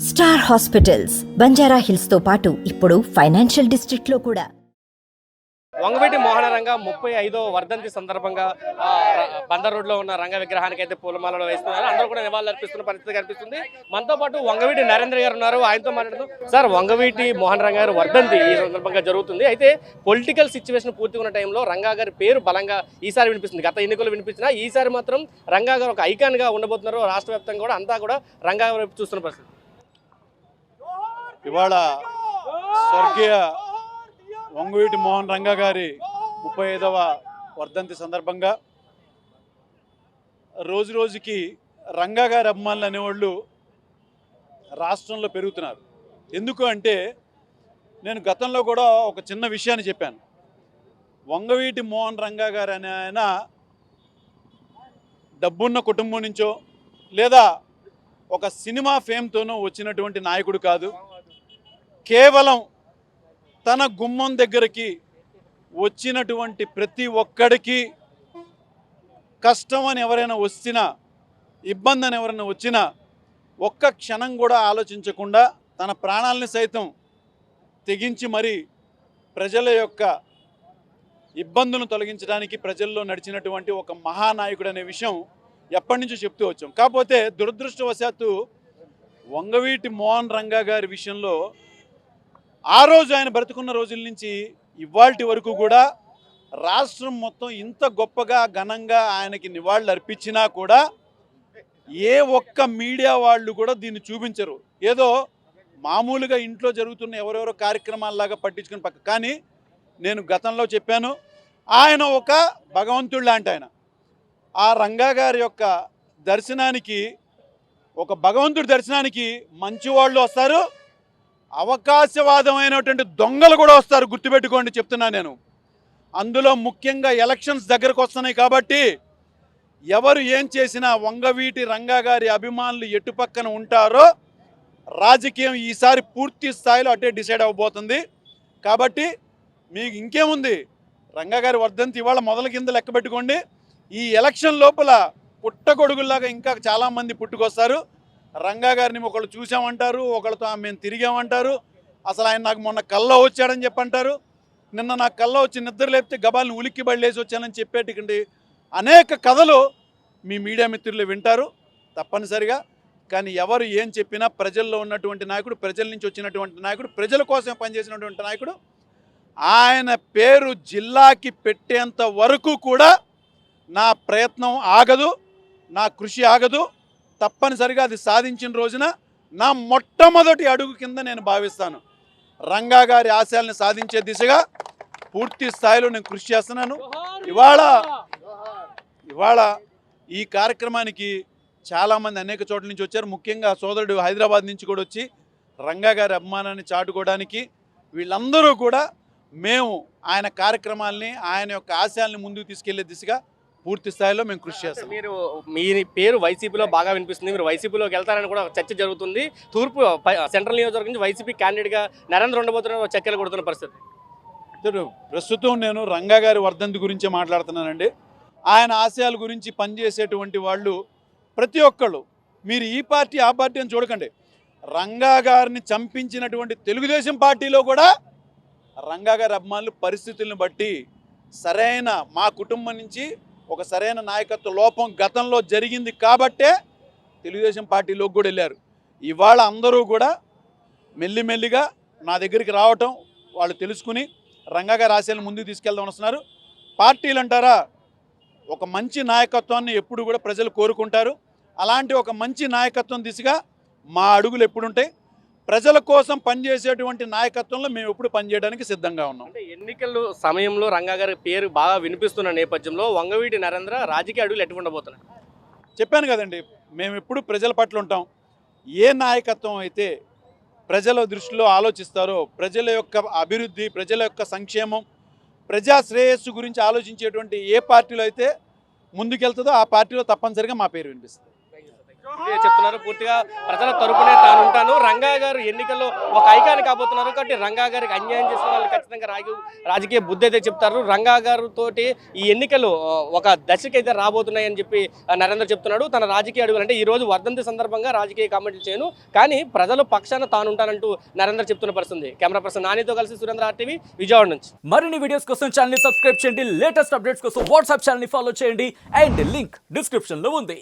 Star hospitals Banjara hills తో పాటు ఇప్పుడు ఫైనాన్షియల్ డిస్ట్రిక్ట్ లో కూడా. వంగవీటి మోహన రంగ 35వ వర్ధంతి సందర్భంగా బందర్ రోడ్ లో ఉన్న రంగ విగ్రహానికి అయితే పూలమాలలు వేస్తున్నారు. అందరూ కూడా నివాళులు అర్పిస్తున్న పరిస్థితి కనిపిస్తుంది. మనతో పాటు వంగవీటి నరేంద్ర గారు ఉన్నారు. ఆయనతో మాట్లాడుతూ, సార్, వంగవీటి మోహన్ రంగ గారు వర్ధంతి ఈ సందర్భంగా జరుగుతుంది. అయితే పొలిటికల్ సిచ్యువేషన్ పూర్తిగా ఉన్న టైంలో రంగా గారి పేరు బలంగా ఈసారి వినిపిస్తుంది. గత ఎన్నికలు వినిపించినా ఈసారి మాత్రం రంగా గారు ఒక ఐకాన్ గా ఉండబోతున్నారు. రాష్ట్ర వ్యాప్తంగా కూడా అంతా కూడా రంగా గారు చూస్తున్న పరిస్థితి. ఇవాళ స్వర్గీయ వంగవీటి మోహన్ రంగ గారి 35వ వర్ధంతి సందర్భంగా రోజు రోజుకి రంగా గారి అభిమానులు అనేవాళ్ళు రాష్ట్రంలో పెరుగుతున్నారు. ఎందుకు అంటే, నేను గతంలో కూడా ఒక చిన్న విషయాన్ని చెప్పాను. వంగవీటి మోహన్ రంగ గారు అనే ఆయన డబ్బున్న కుటుంబం నుంచో లేదా ఒక సినిమా ఫేమ్తోనో వచ్చినటువంటి నాయకుడు కాదు. కేవలం తన గుమ్మం దగ్గరికి వచ్చినటువంటి ప్రతి ఒక్కడికి కష్టం అని ఎవరైనా వచ్చినా, ఇబ్బంది అని ఎవరైనా వచ్చినా ఒక్క క్షణం కూడా ఆలోచించకుండా తన ప్రాణాలని సైతం తెగించి మరి ప్రజల యొక్క ఇబ్బందులను తొలగించడానికి ప్రజల్లో నడిచినటువంటి ఒక మహానాయకుడు అనే విషయం ఎప్పటి నుంచో చెప్తూ వచ్చాం. కాకపోతే దురదృష్టవశాత్తు వంగవీటి మోహన్ రంగ గారి విషయంలో ఆ రోజు ఆయన బ్రతుకున్న రోజుల నుంచి ఇవాల్టి వరకు కూడా రాష్ట్రం మొత్తం ఇంత గొప్పగా ఘనంగా ఆయనకి నివాళులు అర్పించినా కూడా ఏ ఒక్క మీడియా వాళ్ళు కూడా దీన్ని చూపించరు. ఏదో మామూలుగా ఇంట్లో జరుగుతున్న ఎవరెవరో కార్యక్రమాలలాగా పట్టించుకుని పక్క. కానీ నేను గతంలో చెప్పాను, ఆయన ఒక భగవంతుడు లాంటి ఆయన. ఆ రంగా గారి యొక్క దర్శనానికి, ఒక భగవంతుడి దర్శనానికి మంచివాళ్ళు వస్తారు, అవకాశవాదమైనటువంటి దొంగలు కూడా వస్తారు. గుర్తుపెట్టుకోండి చెప్తున్నాను నేను. అందులో ముఖ్యంగా ఎలక్షన్స్ దగ్గరకు వస్తున్నాయి కాబట్టి ఎవరు ఏం చేసినా వంగవీటి రంగా గారి అభిమానులు ఎటు పక్కన ఉంటారో రాజకీయం ఈసారి పూర్తి స్థాయిలో అటే డిసైడ్ అవ్వబోతుంది. కాబట్టి మీకు ఇంకేముంది, రంగా గారి వర్ధంతి ఇవాళ మొదల కింద లెక్క పెట్టుకోండి. ఈ ఎలక్షన్ లోపల పుట్టగొడుగుల్లాగా ఇంకా చాలామంది పుట్టుకొస్తారు. రంగా గారిని ఒకళ్ళు చూసామంటారు, ఒకళ్ళతో మేము తిరిగామంటారు, అసలు ఆయన నాకు మొన్న కల్లో వచ్చాడని చెప్పంటారు, నిన్న నాకు కల్లో వచ్చి నిద్ర లేపితే గబాల్ని ఉలిక్కి బళ్ళేసి వచ్చానని చెప్పేటికండి అనేక కథలు మీ మీడియా మిత్రులు వింటారు తప్పనిసరిగా. కానీ ఎవరు ఏం చెప్పినా ప్రజల్లో ఉన్నటువంటి నాయకుడు, ప్రజల నుంచి వచ్చినటువంటి నాయకుడు, ప్రజల కోసం పనిచేసినటువంటి నాయకుడు. ఆయన పేరు జిల్లాకి పెట్టేంత వరకు కూడా నా ప్రయత్నం ఆగదు, నా కృషి ఆగదు. తప్పనిసరిగా అది సాధించిన రోజున నా మొట్టమొదటి అడుగు కింద నేను భావిస్తాను. రంగా గారి ఆశయాలను సాధించే దిశగా పూర్తి స్థాయిలో నేను కృషి చేస్తున్నాను. ఇవాళ ఈ కార్యక్రమానికి చాలామంది అనేక చోట్ల నుంచి వచ్చారు. ముఖ్యంగా సోదరుడు హైదరాబాద్ నుంచి కూడా వచ్చి రంగా గారి అభిమానాన్ని చాటుకోవడానికి వీళ్ళందరూ కూడా మేము ఆయన కార్యక్రమాలని, ఆయన యొక్క ఆశయాల్ని ముందుకు తీసుకెళ్లే దిశగా పూర్తి స్థాయిలో మేము కృషి చేస్తాం. మీ పేరు వైసీపీలో బాగా వినిపిస్తుంది. మీరు వైసీపీలోకి వెళ్తారని కూడా చర్చ జరుగుతుంది. తూర్పు సెంట్రల్ నియోజకవర్గం నుంచి వైసీపీ క్యాండిడేట్గా నరేంద్ర ఉండబోతున్న చర్చలు కొడుతున్న పరిస్థితి. ప్రస్తుతం నేను రంగా గారి వర్ధంతి గురించే మాట్లాడుతున్నానండి. ఆయన ఆశయాల గురించి పనిచేసేటువంటి వాళ్ళు ప్రతి ఒక్కళ్ళు, మీరు ఈ పార్టీ ఆ పార్టీ అని చూడకండి. రంగా గారిని చంపించినటువంటి తెలుగుదేశం పార్టీలో కూడా రంగా గారి అభిమానులు పరిస్థితులను బట్టి సరైన, మా కుటుంబం నుంచి ఒక సరైన నాయకత్వ లోపం గతంలో జరిగింది కాబట్టే తెలుగుదేశం పార్టీలోకి కూడా వెళ్ళారు. ఇవాళ అందరూ కూడా మెల్లిమెల్లిగా నా దగ్గరికి రావటం, వాళ్ళు తెలుసుకుని రంగా గారి ఆశయాలను ముందుకు తీసుకెళ్దాం వస్తున్నారు. పార్టీలు అంటారా, ఒక మంచి నాయకత్వాన్ని ఎప్పుడు కూడా ప్రజలు కోరుకుంటారు. అలాంటి ఒక మంచి నాయకత్వం దిశగా మా అడుగులు ఎప్పుడు ఉంటాయి. ప్రజల కోసం పనిచేసేటువంటి నాయకత్వంలో మేము ఎప్పుడు పనిచేయడానికి సిద్ధంగా ఉన్నాం. అంటే ఎన్నికల సమయంలో రంగా గారి పేరు బాగా వినిపిస్తున్న నేపథ్యంలో వంగవీటి నరేంద్ర రాజకీయ అడుగులు ఎట్టు ఉండబోతున్నాయి? చెప్పాను కదండి, మేము ఎప్పుడు ప్రజల పట్ల ఉంటాం. ఏ నాయకత్వం అయితే ప్రజల దృష్టిలో ఆలోచిస్తారో, ప్రజల యొక్క అభివృద్ధి, ప్రజల యొక్క సంక్షేమం, ప్రజా శ్రేయస్సు గురించి ఆలోచించేటువంటి ఏ పార్టీలో అయితే ముందుకెళ్తుందో ఆ పార్టీలో తప్పనిసరిగా మా పేరు వినిపిస్తుంది. చెప్తున్నారు. పూర్తిగా ప్రజల తరపునే తాను ఉంటాను. రంగా గారు ఎన్నికల్లో ఒక ఐకాన్ కాబోతున్నారు కాబట్టి రంగా గారికి అన్యాయం చేసిన వాళ్ళు ఖచ్చితంగా రాజకీయ బుద్ధి అయితే చెప్తారు. రంగా గారు తోటి ఈ ఎన్నికలు ఒక దశకైతే రాబోతున్నాయని చెప్పి నరేంద్ర చెప్తున్నాడు. తన రాజకీయ అడుగులు అంటే ఈ రోజు వర్ధంతి సందర్భంగా రాజకీయ కామెంట్లు చేయను, కానీ ప్రజల పక్షాన తాను ఉంటానంటూ నరేంద్ర చెప్తున్న పరిస్థితి. కెమెరా పర్సన్ నానితో కలిసి సురేంద్ర RTV విజయవాడ నుంచి. మరిన్ని వీడియోస్ కోసం ఛానల్ ని సబ్స్క్రైబ్ చేయండి, లేటెస్ట్ అప్డేట్స్ కోసం వాట్సాప్ ఛానల్ ని ఫాలో చేయండి అండ్ లింక్ డిస్క్రిప్షన్ లో ఉంది.